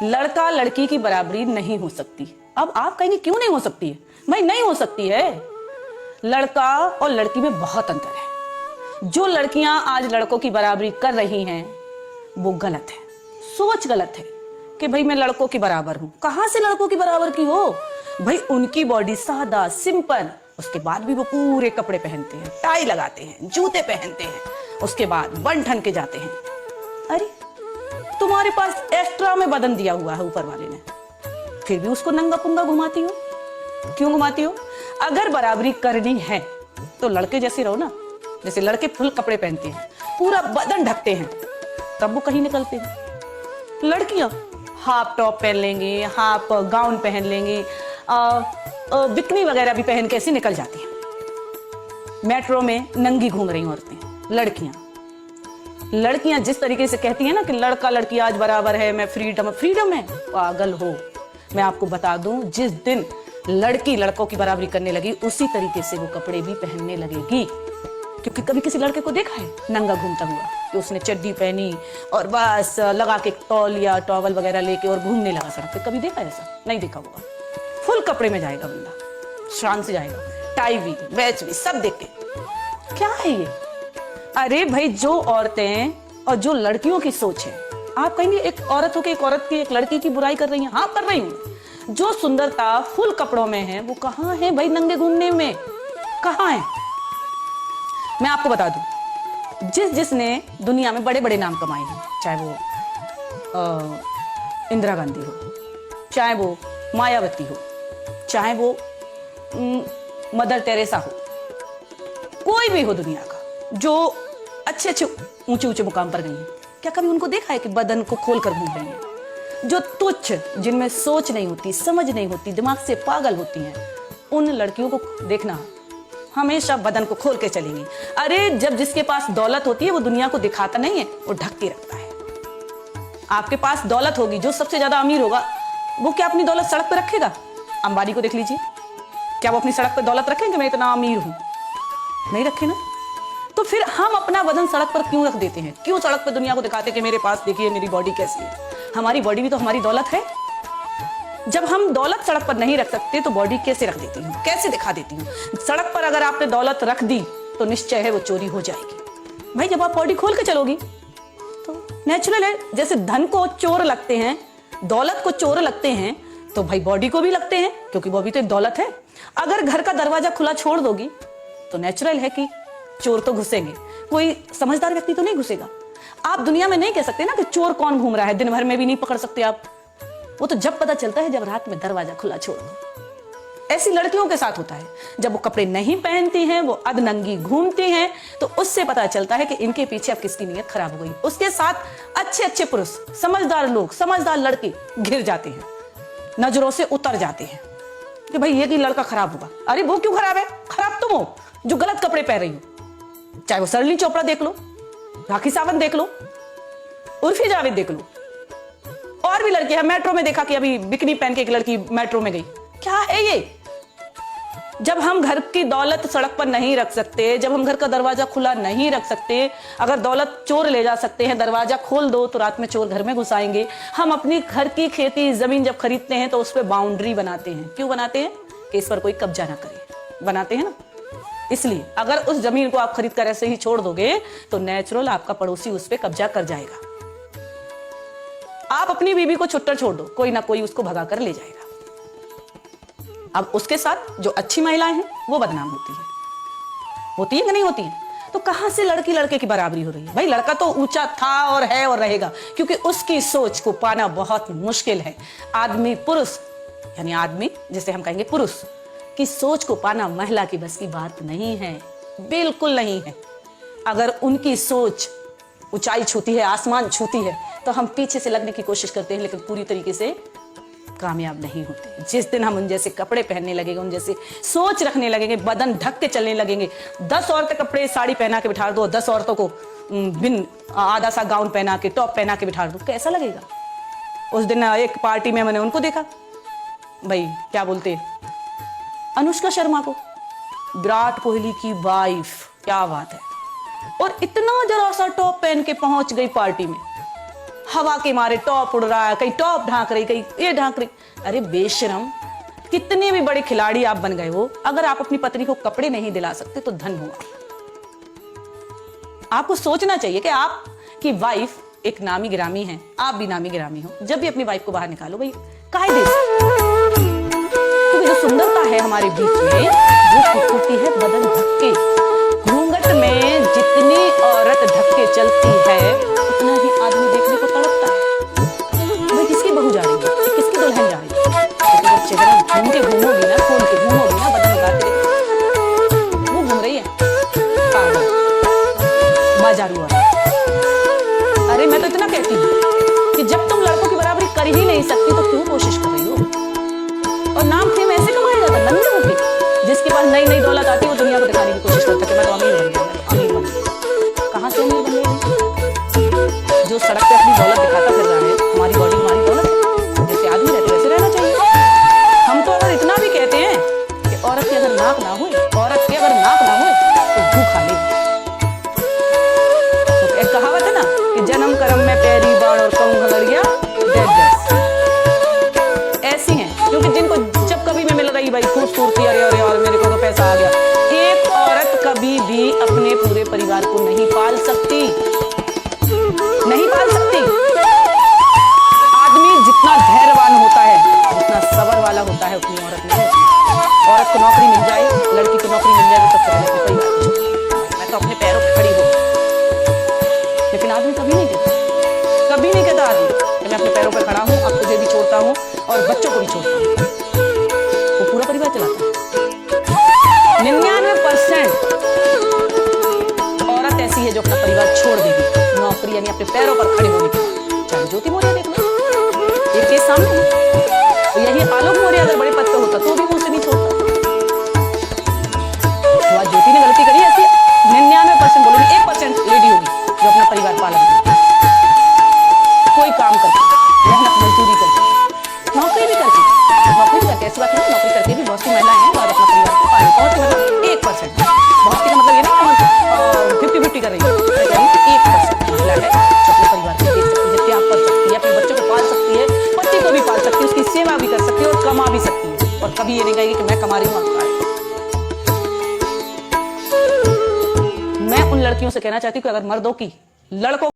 लड़का लड़की की बराबरी नहीं हो सकती। अब आप कहेंगे क्यों नहीं हो सकती है? भाई नहीं हो सकती है। लड़का और लड़की में बहुत अंतर है। जो लड़कियां आज लड़कों की बराबरी कर रही हैं वो गलत है, सोच गलत है कि भाई मैं लड़कों के बराबर हूं। कहां से लड़कों की बराबर की हो? भाई उनकी बॉडी सादा सिंपल, उसके बाद भी वो पूरे कपड़े पहनते हैं, टाई लगाते हैं, जूते पहनते हैं, उसके बाद बन ठन के जाते हैं। अरे तुम्हारे पास एक्स्ट्रा में बदन दिया हुआ है ऊपर वाले ने, फिर भी उसको नंगा पुंगा घुमाती हो। क्यों घुमाती हो? अगर बराबरी करनी है तो लड़के जैसे रहो ना। जैसे लड़के फुल कपड़े पहनते हैं, पूरा बदन ढकते हैं, तब वो कहीं निकलते हैं। लड़कियां हाफ टॉप पहन लेंगी, हाफ गाउन पहन लेंगी, बिकनी वगैरह भी पहन के ऐसे निकल जाती हैं। मेट्रो में नंगी घूम रही औरतें, लड़कियां जिस तरीके से कहती हैं ना कि लड़का लड़की आज बराबर है, मैं फ्रीडम है, पागल हो। मैं आपको बता दूं, जिस दिन लड़की लड़कों की बराबरी करने लगी उसी तरीके से वो कपड़े भी पहनने लगेगी। क्योंकि कभी किसी लड़के को देखा है नंगा घूमता हुआ कि उसने चड्डी पहनी और बस लगा के तौलिया टॉवल वगैरह लेके और घूमने लगा सड़क पे? कभी देखा है ऐसा? नहीं देखा होगा। फुल कपड़े में जाएगा बंदा, शान से जाएगा, टाई भी बैच भी सब देख के। क्या है ये? अरे भाई जो औरतें और जो लड़कियों की सोच है, आप कहेंगे एक औरत हो के एक औरत की, एक लड़की की बुराई कर रही है। हाँ कर रही हूं। जो सुंदरता फुल कपड़ों में है वो कहाँ है भाई? नंगे घूमने में कहाँ है? मैं आपको बता दूं, जिसने दुनिया में बड़े बड़े नाम कमाए हैं, चाहे वो इंदिरा गांधी हो, चाहे वो मायावती हो, चाहे वो मदर टेरेसा हो, कोई भी हो दुनिया का जो अच्छे अच्छे ऊंचे ऊंचे मुकाम पर गई है, क्या कभी उनको देखा है कि बदन को खोल कर घूम रही हैं? जो तुच्छ, जिनमें सोच नहीं होती, समझ नहीं होती, दिमाग से पागल होती हैं, उन लड़कियों को देखना हमेशा बदन को खोल के चलेंगी। अरे जब जिसके पास दौलत होती है वो दुनिया को दिखाता नहीं है, वो ढक के रखता है। आपके पास दौलत होगी, जो सबसे ज्यादा अमीर होगा वो क्या अपनी दौलत सड़क पर रखेगा? अंबानी को देख लीजिए, क्या वो अपनी सड़क पर दौलत रखेंगे मैं इतना अमीर हूं? नहीं रखे ना। तो फिर हम अपना बदन सड़क पर क्यों रख देते हैं? क्यों सड़क पर दुनिया को दिखाते हैं कि मेरे पास देखिए मेरी बॉडी कैसी है? हमारी बॉडी भी तो हमारी दौलत है। जब हम दौलत सड़क पर नहीं रख सकते तो बॉडी कैसे रख देती हूँ, कैसे दिखा देती हूँ? सड़क पर अगर आपने दौलत रख दी तो निश्चय है वो चोरी हो जाएगी। भाई जब आप बॉडी खोल के चलोगी तो नेचुरल है। जैसे धन को चोर लगते हैं, दौलत को चोर लगते हैं, तो भाई बॉडी को भी लगते हैं, क्योंकि वो भी तो एक दौलत है। अगर घर का दरवाजा खुला छोड़ दोगी तो नेचुरल है कि चोर तो घुसेंगे, कोई समझदार व्यक्ति तो नहीं घुसेगा। आप दुनिया में नहीं कह सकते ना कि चोर कौन घूम रहा है, दिन भर में भी नहीं पकड़ सकते आप। वो तो जब पता चलता है जब रात में दरवाजा खुला छोड़ दो। ऐसी लड़कियों के साथ होता है, जब वो कपड़े नहीं पहनती हैं, वो अधनंगी घूमती हैं, तो उससे पता चलता है कि इनके पीछे अब किसकी नीयत खराब हो गई। उसके साथ अच्छे अच्छे पुरुष, समझदार लोग, समझदार लड़के घिर जाते हैं, नजरों से उतर जाते हैं कि भाई ये कि लड़का खराब होगा। अरे वो क्यों खराब है? खराब तुम हो जो गलत कपड़े पहन रही हो। चाहे वो सरली चोपड़ा देख लो, राखी सावंत देख लो, उर्फी जावेद देख लो, और भी लड़की है। मेट्रो में देखा कि अभी बिकनी पहन के एक लड़की मेट्रो में गई। क्या है ये? जब हम घर की दौलत सड़क पर नहीं रख सकते, जब हम घर का दरवाजा खुला नहीं रख सकते, अगर दौलत चोर ले जा सकते हैं, दरवाजा खोल दो तो रात में चोर घर में घुस आएंगे। हम अपनी घर की खेती जमीन जब खरीदते हैं तो उस पर बाउंड्री बनाते हैं। क्यों बनाते हैं? कि इस पर कोई कब्जा ना करे, बनाते हैं ना इसलिए। अगर उस जमीन को आप खरीद कर ऐसे ही छोड़ दोगे तो नेचुरल आपका पड़ोसी उस पर कब्जा कर जाएगा। आप अपनी बीवी को छुट्टर छोड़ दो, कोई ना कोई उसको भगा कर ले जाएगा। अब उसके साथ जो अच्छी महिलाएं हैं वो बदनाम होती है कि नहीं होती है? तो कहां से लड़की लड़के की बराबरी हो रही है? भाई लड़का तो ऊंचा था और है और रहेगा, क्योंकि उसकी सोच को पाना बहुत मुश्किल है। आदमी पुरुष, यानी आदमी जिसे हम कहेंगे पुरुष की सोच को पाना महिला की बस की बात नहीं है, बिल्कुल नहीं है। अगर उनकी सोच ऊंचाई छूती है, आसमान छूती है, तो हम पीछे से लगने की कोशिश करते हैं, लेकिन पूरी तरीके से कामयाब नहीं होते। जिस दिन हम उन जैसे कपड़े पहनने लगेंगे, उन जैसे सोच रखने लगेंगे, बदन ढक के चलने लगेंगे, 10 औरतें कपड़े साड़ी पहना के बिठा दो, 10 औरतों को बिन आधा सा गाउन पहना के, टॉप पहना के बिठा दो, कैसा लगेगा? उस दिन एक पार्टी में मैंने उनको देखा, भाई क्या बोलते, अनुष्का शर्मा को, विराट कोहली की वाइफ, क्या बात है, और इतना जरा सा टॉप पहन के पहुंच गई पार्टी में। हवा के मारे टॉप उड़ रहा है, कहीं टॉप ढांक रही, कहीं ये ढांक रही। अरे बेशरम, कितने भी बड़े खिलाड़ी आप बन गए हो, अगर आप अपनी पत्नी को कपड़े नहीं दिला सकते तो धन हुआ। आपको सोचना चाहिए कि आपकी वाइफ एक नामी गिरामी है, आप भी नामी गिरामी हो। जब भी अपनी वाइफ को बाहर निकालो भाई, काहे दे, क्योंकि जो सुंदरता है हमारे बीच में वो खूबसूरती है बदन ढक के। घूंघट में जितनी औरत ढक के चलती है उतना ही आदमी देखने को तड़पता है। भाई किसकी बहू जा रही है, किसकी दुल्हन जा रही है, तो चेहरा घूम के घूमोगी ना, खोल के घूमोगी ना, बदन लगाते वो घूम रही है बाजारू। अरे मैं तो इतना कहती हूँ कि जब तुम लड़कों की बराबरी कर ही नहीं सकती तो क्यों कोशिश कर रही हो। और नाम फेम ऐसे कमाया जाता है नन्हे होके, जिसके पास नई नई दौलत आती है वो दुनिया को दिखाने की कोशिश करता है कि मैं तो अमीर बन गया, अमीर बन गया। कहाँ से अमीर बन गया? जो सड़क पे अपनी दौलत दिखाता फिर रहा है, हमारी बॉडी हमारी दौलत है, जैसे आदमी रहते वैसे रहना चाहिए। हम तो अगर इतना भी कहते हैं कि औरत की अगर नाक ना हो, औरत की अगर नाक ना हो तो भूख खा ले। कहावत है ना कि जन्म कर्म में पैरी बाण और कहूं घगड़िया ऐसी हैं, क्योंकि जिनको जब कभी भी मिल रही भाई खूबसूरती, अरे अरे और मेरे को तो पैसा आ गया। एक औरत कभी भी अपने पूरे परिवार को नहीं पाल सकती, नहीं पाल सकती। आदमी जितना धैर्यवान होता है, जितना सबर वाला होता है, उतनी औरत नहीं होती। औरत को नौकरी मिल जाए, लड़की को नौकरी मिल जाए तो सबसे पहले अपने परिवार को, मैं तो अपने पैरों पर खड़ी हूँ। लेकिन आदमी कभी नहीं कहता, कभी नहीं कहता आदमी कि मैं अपने पैरों पर खड़ा हूं, अब तुझे भी छोड़ता हूं और बच्चों को भी छोड़ता हूं। वो पूरा परिवार चलाता है। 99% औरत ऐसी है जो अपना परिवार छोड़ देगी नौकरी यानी अपने पैरों पर खड़े होने के बाद। चाहे ज्योति मौर्य देख लो, एक केस सामने है। और यही आलोक मौर्य अगर बड़े पद पर होता तो भी वो उसे नहीं छोड़ता। तो आज ज्योति ने गलती करी ऐसी 99% बोलोगी, 1% लेडी होगी जो अपना परिवार पालन करती, कोई काम करती, मेहनत मजदूरी करती, नौकरी भी करती, ऐसी बात नहीं, नौकरी करके भी बहुत सी महिलाएं हैं जो अपना परिवार को पालन, बहुत सी मतलब 1%, बहुत सी का मतलब ये ना 50-50 कर रही है, 1% महिला है जो अपने परिवार को देख सकती है, त्याग कर सकती है, अपने बच्चों को पाल सकती है, पति को भी पाल सकती है, उसकी सेवा भी कर सकती है और कमा भी सकती है। और कभी ये नहीं कहेगी कि मैं कमा रही हूँ। मैं उन लड़कियों से कहना चाहती हूँ कि अगर मर्दों की, लड़कों